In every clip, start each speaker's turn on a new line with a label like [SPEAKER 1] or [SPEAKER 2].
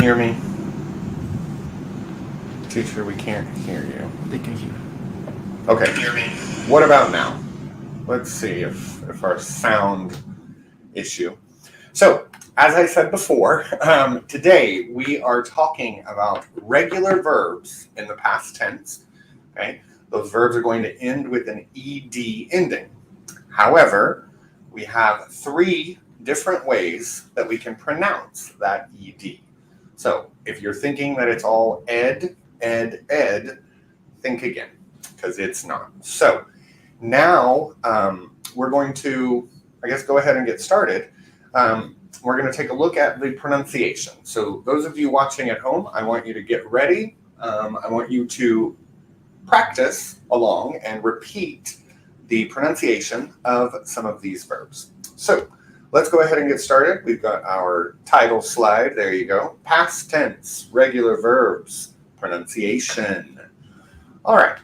[SPEAKER 1] hear me? Teacher, we can't hear you.
[SPEAKER 2] They can hear.
[SPEAKER 1] Okay. Hear me? What about now? Let's see if our sound issue. So, as I said before, today we are talking about regular verbs in the past tense. Okay, those verbs are going to end with an ed ending. However, we have 3 different ways that we can pronounce that ed. So, if you're thinking that it's all ed, think again, because it's not. So, now we're going to, I guess, go ahead and get started. We're going to take a look at the pronunciation. So those of you watching at home, I want you to get ready. I want you to practice along and repeat the pronunciation of some of these verbs. So let's go ahead and get started. We've got our title slide. There you go. Past tense, regular verbs, pronunciation. All right.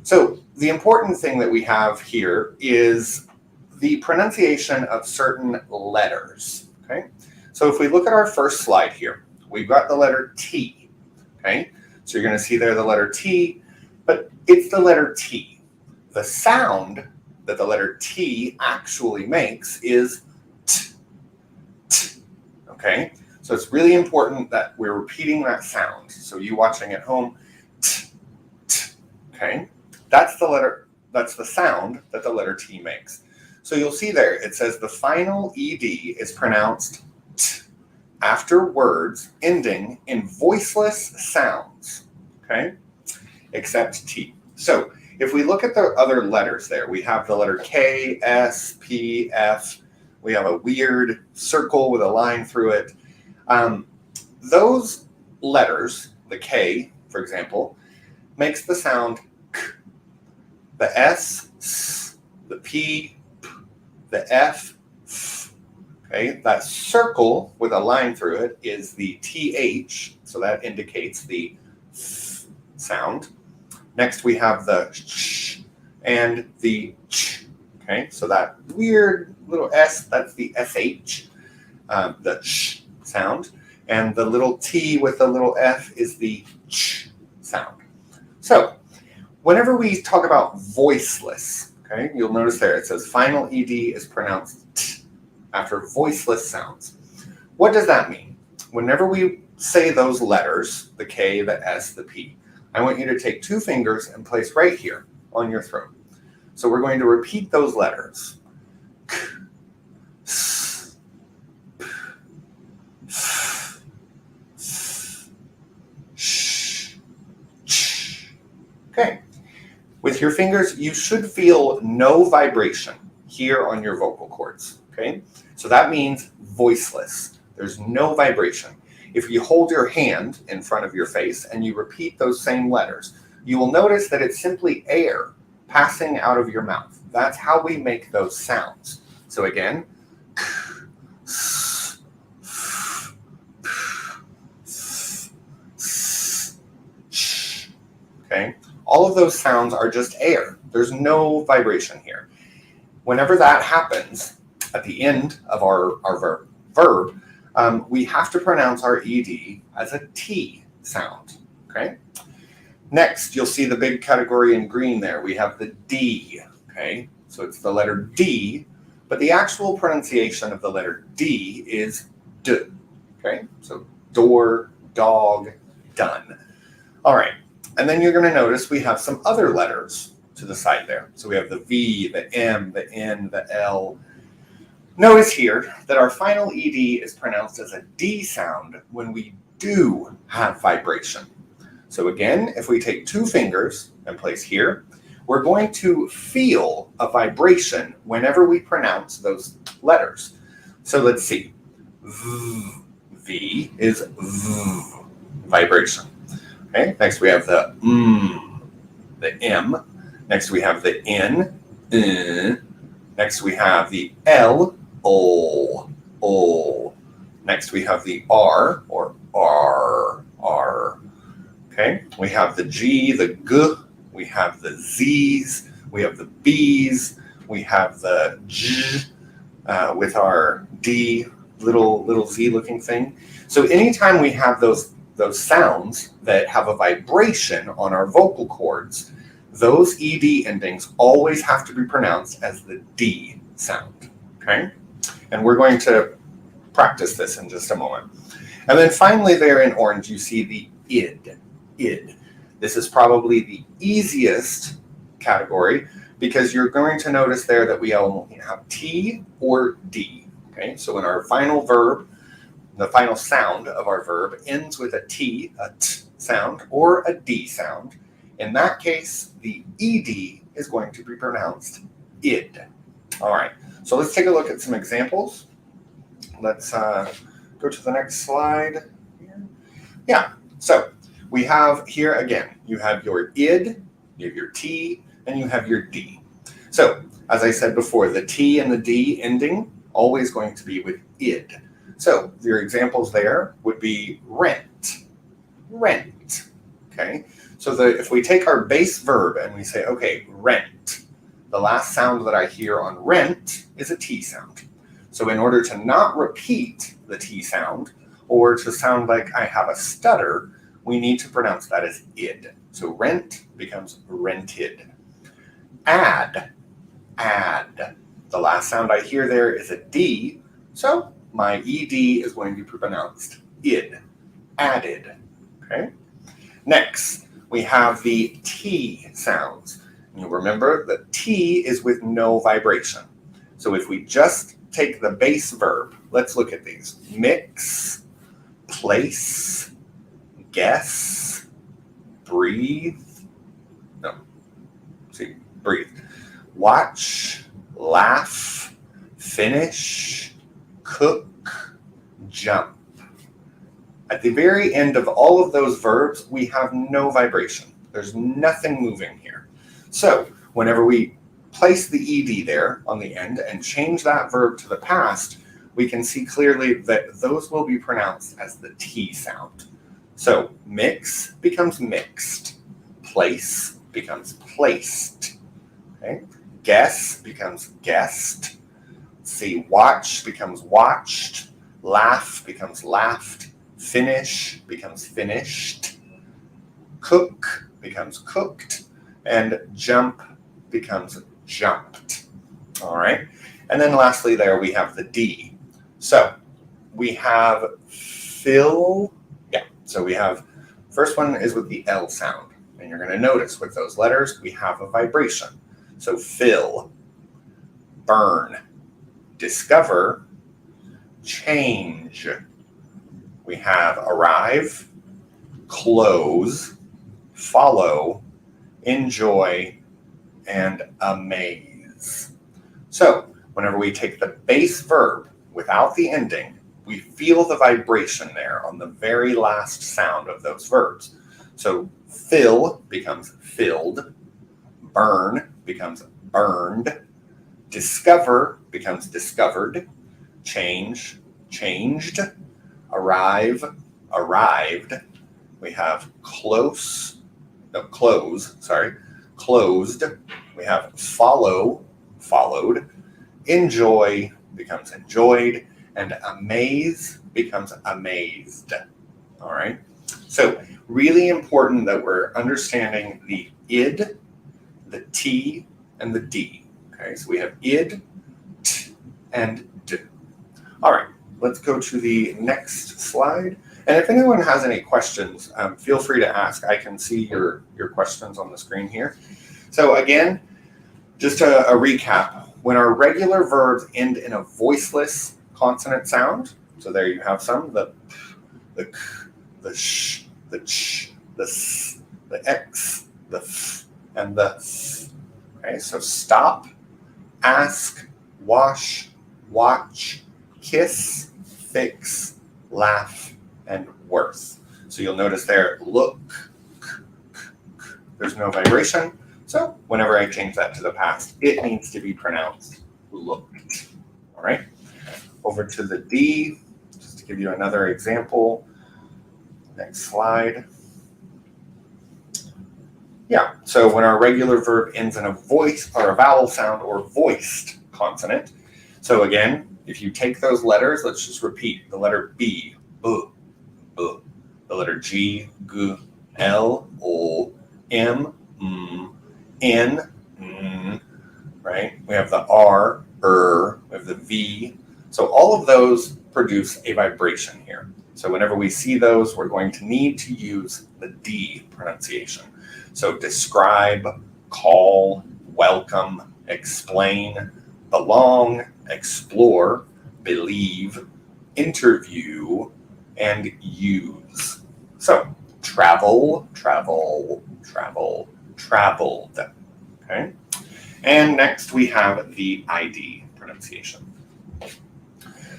[SPEAKER 1] So the important thing that we have here is the pronunciation of certain letters. Okay, so if we look at our first slide here, we've got the letter T. Okay, so you're going to see there the letter T, but it's the letter T. The sound that the letter T actually makes is T. T. Okay, so it's really important that we're repeating that sound. So you watching at home, T. T. Okay, that's the sound that the letter T makes. So you'll see there, it says the final ed is pronounced t after words ending in voiceless sounds, okay, except T. So if we look at the other letters there, we have the letter K, S, P, F. We have a weird circle with a line through it. Those letters, the K, for example, makes the sound K. The S, the P, the F, okay, that circle with a line through it is the TH, so that indicates the F sound. Next we have the sh and the ch, okay, so that weird little S, that's the SH, the sh sound, and the little T with the little F is the ch sound. So, whenever we talk about voiceless, okay, you'll notice there it says final ed is pronounced t after voiceless sounds. What does that mean? Whenever we say those letters, the K, the S, the P, I want you to take 2 fingers and place right here on your throat. So we're going to repeat those letters. K, S, P, F, F, Sh, Ch. Okay. With your fingers, you should feel no vibration here on your vocal cords, okay? So that means voiceless. There's no vibration. If you hold your hand in front of your face and you repeat those same letters, you will notice that it's simply air passing out of your mouth. That's how we make those sounds. So again, okay? All of those sounds are just air. There's no vibration here. Whenever that happens at the end of our verb, we have to pronounce our ed as a T sound, okay? Next, you'll see the big category in green there. We have the D, okay? So it's the letter D, but the actual pronunciation of the letter D is D, okay? So door, dog, done. All right. And then you're going to notice we have some other letters to the side there. So we have the V, the M, the N, the L. Notice here that our final ed is pronounced as a D sound when we do have vibration. So again, if we take 2 fingers and place here, we're going to feel a vibration whenever we pronounce those letters. So let's see. V is V, vibration. Okay, next we have the M. Next we have the N. Next we have the L. O. Next we have the R or R. Okay, we have the G, the G. We have the Z's. We have the B's. We have the J with our D. little Z looking thing. So anytime we have those sounds that have a vibration on our vocal cords, those ED endings always have to be pronounced as the D sound, okay? And we're going to practice this in just a moment. And then finally there in orange, you see the id. This is probably the easiest category because you're going to notice there that we only have T or D, okay? So in our final verb, the final sound of our verb ends with a T, a T sound, or a D sound. In that case, the ED is going to be pronounced id. All right, so let's take a look at some examples. Let's go to the next slide. Yeah, so we have here again, you have your id, you have your T, and you have your D. So, as I said before, the T and the D ending always going to be with id. So, your examples there would be rent, okay? So if we take our base verb and we say, okay, rent, the last sound that I hear on rent is a T sound. So in order to not repeat the T sound, or to sound like I have a stutter, we need to pronounce that as id. So rent becomes rented. Add. The last sound I hear there is a D, so my ED is going to be pronounced id. Added. Okay. Next, we have the T sounds. You'll remember that T is with no vibration. So if we just take the base verb, let's look at these. Mix, place, guess, breathe. Breathe. Watch, laugh, finish, cook, jump. At the very end of all of those verbs, we have no vibration. There's nothing moving here. So whenever we place the ED there on the end and change that verb to the past, we can see clearly that those will be pronounced as the T sound. So mix becomes mixed. Place becomes placed. Okay? Guess becomes guessed. See, watch becomes watched. Laugh becomes laughed. Finish becomes finished. Cook becomes cooked. And jump becomes jumped. All right. And then lastly there we have the D. So we have fill. Yeah. So we have, first one is with the L sound. And you're going to notice with those letters we have a vibration. So fill, burn, discover, change. We have arrive, close, follow, enjoy, and amaze. So whenever we take the base verb without the ending, we feel the vibration there on the very last sound of those verbs. So fill becomes filled, burn becomes burned, discover becomes discovered, change, changed, arrive, arrived. We have close, closed. We have follow, followed, enjoy becomes enjoyed, and amaze becomes amazed. All right. So really important that we're understanding the id, the T, and the D. Okay, so we have id, t, and d. All right, let's go to the next slide. And if anyone has any questions, feel free to ask. I can see your questions on the screen here. So again, just a recap. When our regular verbs end in a voiceless consonant sound, so there you have some, the p, the k, the sh, the ch, the s, the x, the f, and the th. Okay, so stop, ask, wash, watch, kiss, fix, laugh, and worth. So you'll notice there, look, there's no vibration. So whenever I change that to the past, it needs to be pronounced looked. All right, over to the D, just to give you another example. Next slide. Yeah, so when our regular verb ends in a voice or a vowel sound or voiced consonant. So again, if you take those letters, let's just repeat. The letter B, B, B. The letter G, G, L, O, M, N, right? We have the R, we have the V. So all of those produce a vibration here. So whenever we see those, we're going to need to use the D pronunciation. So describe, call, welcome, explain, belong, explore, believe, interview, and use. So travel, travel, travel, traveled. Okay. And next we have the ID pronunciation.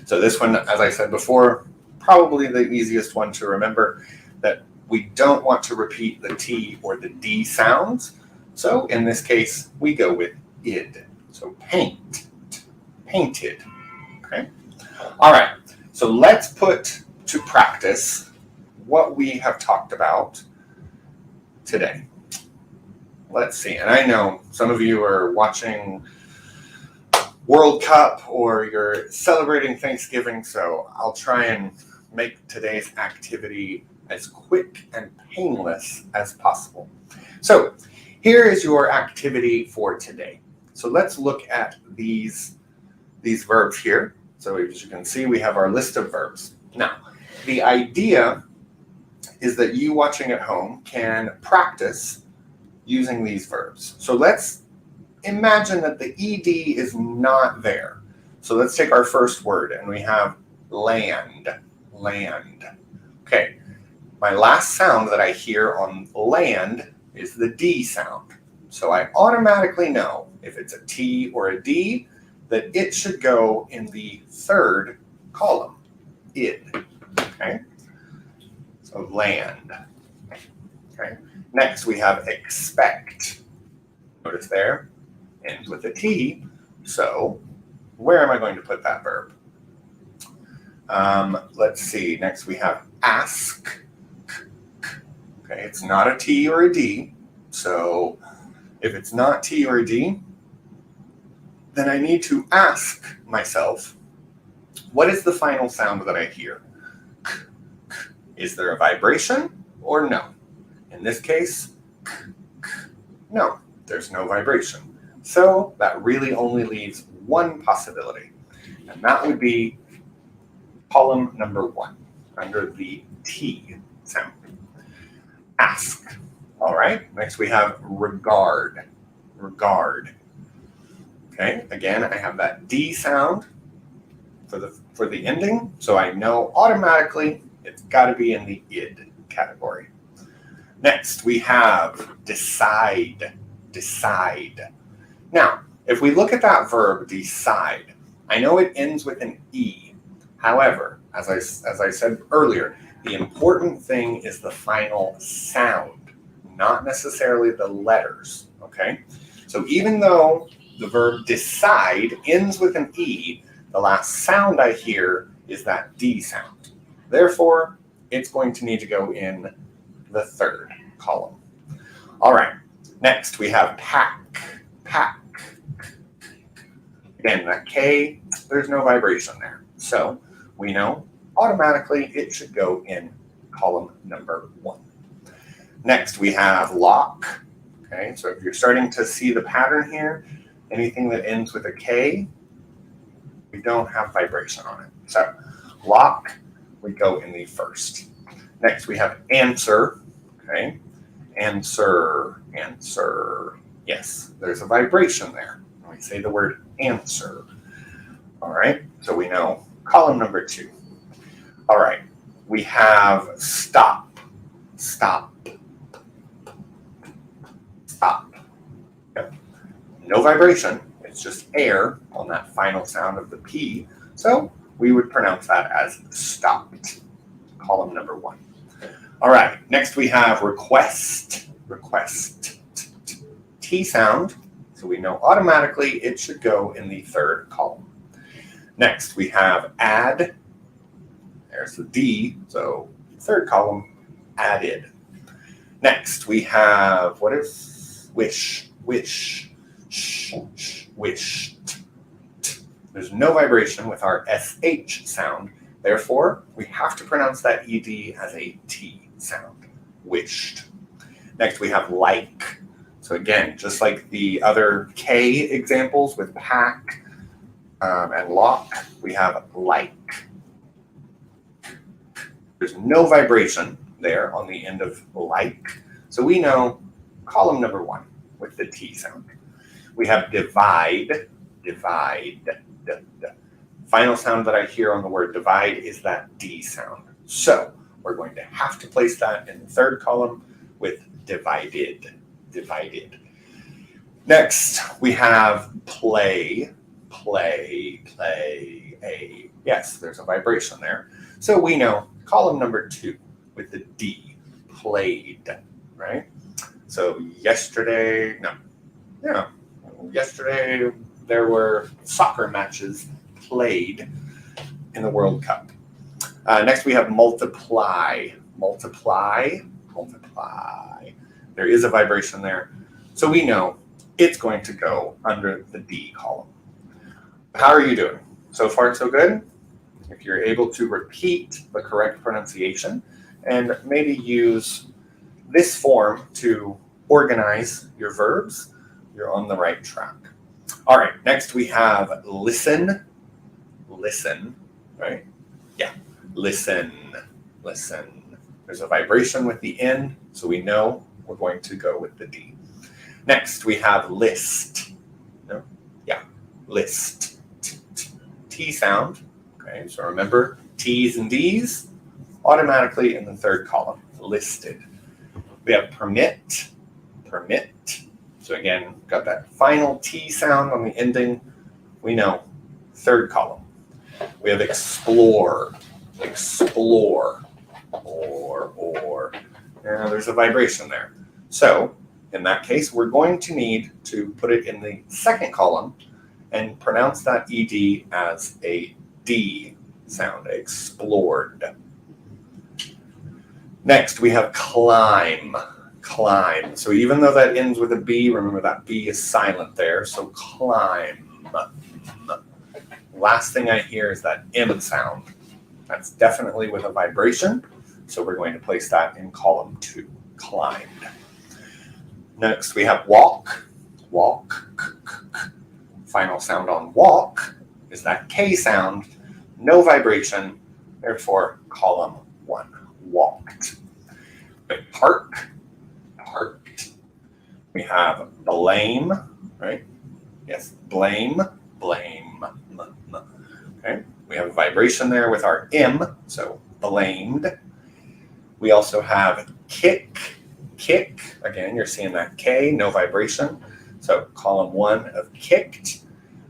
[SPEAKER 1] So this one, as I said before, probably the easiest one to remember, that we don't want to repeat the T or the D sounds. So in this case, we go with id. So paint, painted. Okay. All right. So let's put to practice what we have talked about today. Let's see. And I know some of you are watching World Cup or you're celebrating Thanksgiving, so I'll try and make today's activity as quick and painless as possible. So here is your activity for today. So let's look at these verbs here. So as you can see, we have our list of verbs. Now, the idea is that you watching at home can practice using these verbs. So let's imagine that the ED is not there. So let's take our first word and we have land, land. Okay, my last sound that I hear on land is the D sound. So I automatically know if it's a T or a D that it should go in the third column, id. Okay, so land. Okay, next we have expect. Notice there, ends with a T. So where am I going to put that verb? Let's see. Next we have ask. Okay, it's not a T or a D. So if it's not T or a D, then I need to ask myself, what is the final sound that I hear? Is there a vibration or no? In this case, no, there's no vibration. So that really only leaves one possibility, and that would be column number 1 under the T sound. Ask. All right, next we have regard. Regard. Okay, again, I have that D sound for the ending, so I know automatically it's got to be in the id category. Next, we have decide. Decide. Now, if we look at that verb, decide, I know it ends with an E. However, as I said earlier, the important thing is the final sound, not necessarily the letters, okay? So even though the verb decide ends with an E, the last sound I hear is that D sound. Therefore, it's going to need to go in the third column. All right, next we have pack, pack. Again, that K, there's no vibration there. So we know automatically it should go in column number 1. Next we have lock. Okay, so if you're starting to see the pattern here, anything that ends with a K, we don't have vibration on it. So lock, we go in the first. Next we have answer. Okay, answer, answer. Yes, there's a vibration there when we say the word answer. All right, so we know column number 2. All right, we have stop, stop, stop. Yep. No vibration, it's just air on that final sound of the P, so we would pronounce that as stopped, column number 1. All right, next we have request, request, T sound, so we know automatically it should go in the third column. Next we have add, there's the D, so third column, added. Next we have, what is wish, wish, sh, wished. There's no vibration with our SH sound. Therefore, we have to pronounce that ED as a T sound. Wished. Next, we have like. So again, just like the other K examples with pack and lock, we have like. There's no vibration there on the end of like. So we know column number 1 with the T sound. We have divide, divide. The final sound that I hear on the word divide is that D sound. So we're going to have to place that in the third column with divided, divided. Next, we have play, play, play, a. Yes, there's a vibration there. So we know column number 2 with the D, played, right? So yesterday there were soccer matches played in the World Cup. Next we have multiply, multiply, multiply. There is a vibration there. So we know it's going to go under the D column. How are you doing? So far, so good? If you're able to repeat the correct pronunciation and maybe use this form to organize your verbs, you're on the right track. All right, next we have listen, listen, right? Yeah, listen, listen. There's a vibration with the N, so we know we're going to go with the D. Next, we have list. No? Yeah, list. T sound. Okay, so remember, T's and D's automatically in the third column, listed. We have permit, permit. So again, got that final T sound on the ending. We know, third column. We have explore, explore, or. Now there's a vibration there. So in that case, we're going to need to put it in the second column and pronounce that ED as a D sound, explored. Next, we have climb, climb. So even though that ends with a B, remember that B is silent there. So climb. Last thing I hear is that M sound. That's definitely with a vibration. So we're going to place that in column 2, climbed. Next, we have walk, walk. Final sound on walk is that K sound, no vibration, therefore column 1, walked. But park, parked. We have blame, right? Yes, blame, blame. Okay, we have a vibration there with our M, so blamed. We also have kick, kick. Again, you're seeing that K, no vibration. So column 1 of kicked.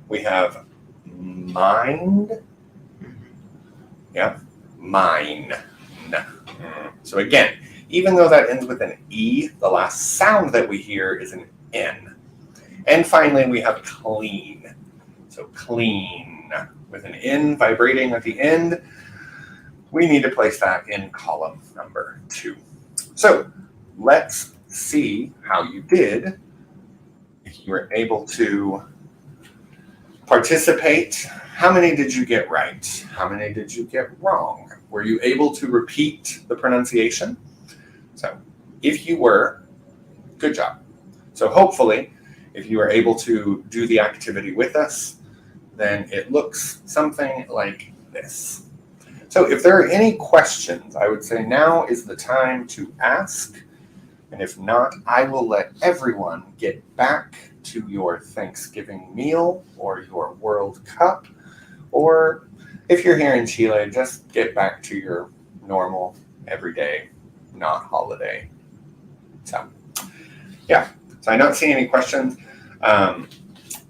[SPEAKER 1] We have mind. Yeah, mine. So again, even though that ends with an E, the last sound that we hear is an N. And finally, we have clean. So clean with an N vibrating at the end. We need to place that in column number 2. So let's see how you did. If you were able to participate, how many did you get right? How many did you get wrong? Were you able to repeat the pronunciation? So if you were, good job. So hopefully, if you were able to do the activity with us, then it looks something like this. So if there are any questions, I would say now is the time to ask. And if not, I will let everyone get back to your Thanksgiving meal or your World Cup. Or if you're here in Chile, just get back to your normal, everyday, not holiday. So, yeah. So I don't see any questions.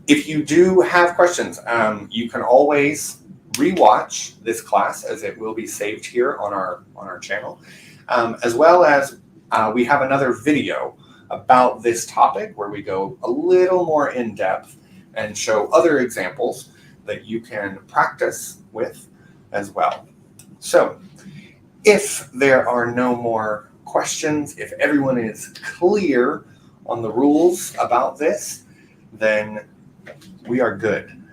[SPEAKER 1] If you do have questions, you can always rewatch this class as it will be saved here on our channel, as well as we have another video about this topic where we go a little more in depth and show other examples that you can practice with as well. So if there are no more questions, if everyone is clear on the rules about this, then we are good.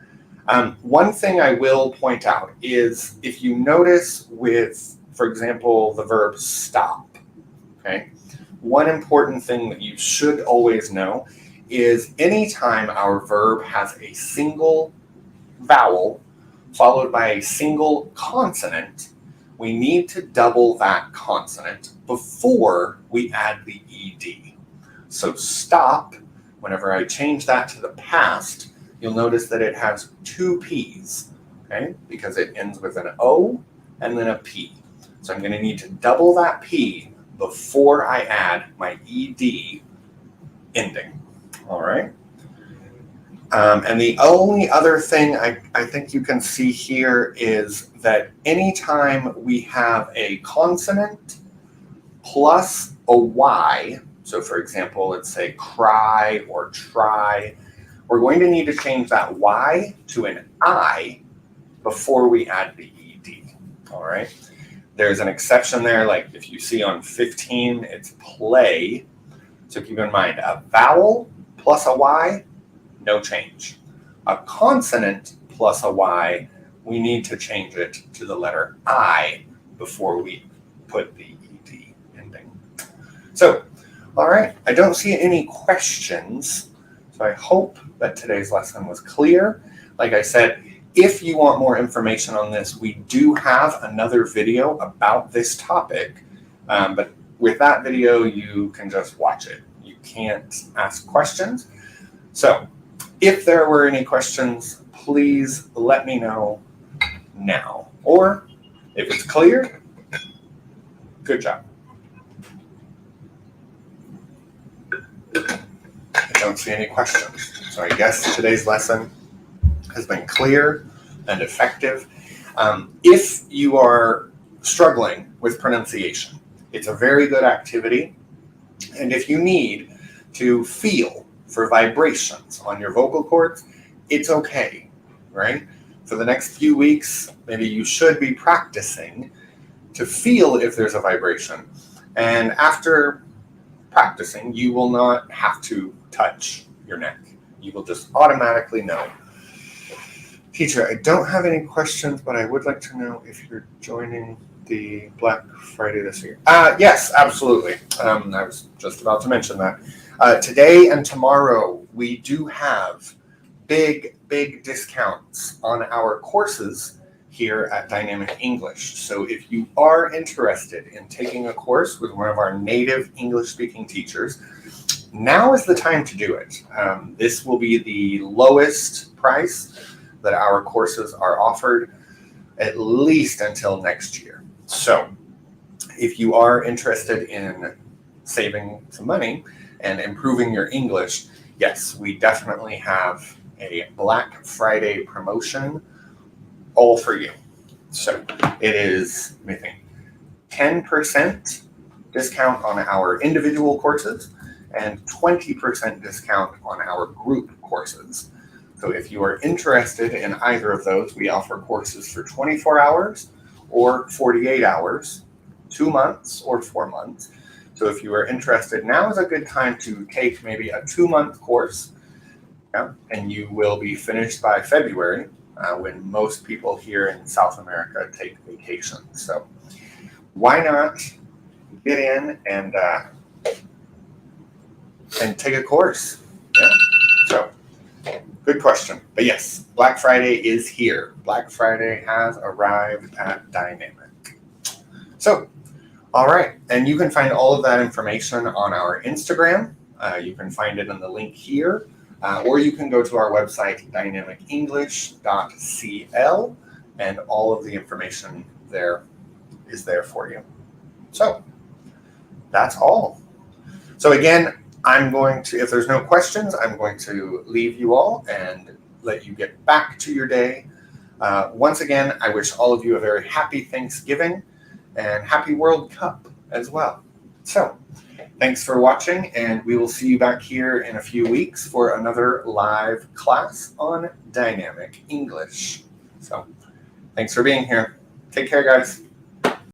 [SPEAKER 1] One thing I will point out is if you notice with, for example, the verb stop, okay? One important thing that you should always know is anytime our verb has a single vowel followed by a single consonant, we need to double that consonant before we add the ed. So stop, whenever I change that to the past, you'll notice that it has two P's, okay? Because it ends with an O and then a P. So I'm going to need to double that P before I add my ed ending. All right. And the only other thing I think you can see here is that anytime we have a consonant plus a Y, so for example, let's say cry or try, we're going to need to change that Y to an I before we add the ed. All right. There's an exception there, like if you see on 15, it's play. So keep in mind, a vowel plus a Y, no change. A consonant plus a Y, we need to change it to the letter I before we put the ed ending. So, all right, I don't see any questions. So I hope that today's lesson was clear. Like I said, if you want more information on this, we do have another video about this topic. But with that video, you can just watch it. You can't ask questions. So if there were any questions, please let me know now. Or if it's clear, good job. I don't see any questions. So I guess today's lesson has been clear and effective. If you are struggling with pronunciation, it's a very good activity. And if you need to feel for vibrations on your vocal cords, it's okay, right? For the next few weeks, maybe you should be practicing to feel if there's a vibration. And after practicing, you will not have to touch your neck. You will just automatically know. Teacher, I don't have any questions, but I would like to know if you're joining the Black Friday this year. Yes, absolutely. I was just about to mention that. Today and tomorrow, we do have big discounts on our courses here at Dynamic English. So if you are interested in taking a course with one of our native English-speaking teachers, now is the time to do it. This will be the lowest price that our courses are offered, at least until next year. So if you are interested in saving some money and improving your English, yes, we definitely have a Black Friday promotion all for you. So it is, let me think, 10% discount on our individual courses and 20% discount on our group courses. So if you are interested in either of those, we offer courses for 24 hours or 48 hours, 2 months or 4 months. So if you are interested, now is a good time to take maybe a 2-month course, and you will be finished by February, when most people here in South America take vacation. So why not get in and take a course? Yeah. So good question. But yes, Black Friday is here. Black Friday has arrived at Dynamic. So, all right. And you can find all of that information on our Instagram. You can find it in the link here. Or you can go to our website, dynamicenglish.cl, and all of the information there is there for you. So that's all. So again, I'm going to, if there's no questions, I'm going to leave you all and let you get back to your day. Once again, I wish all of you a very happy Thanksgiving and happy World Cup as well. So thanks for watching, and we will see you back here in a few weeks for another live class on Dynamic English. So thanks for being here. Take care, guys.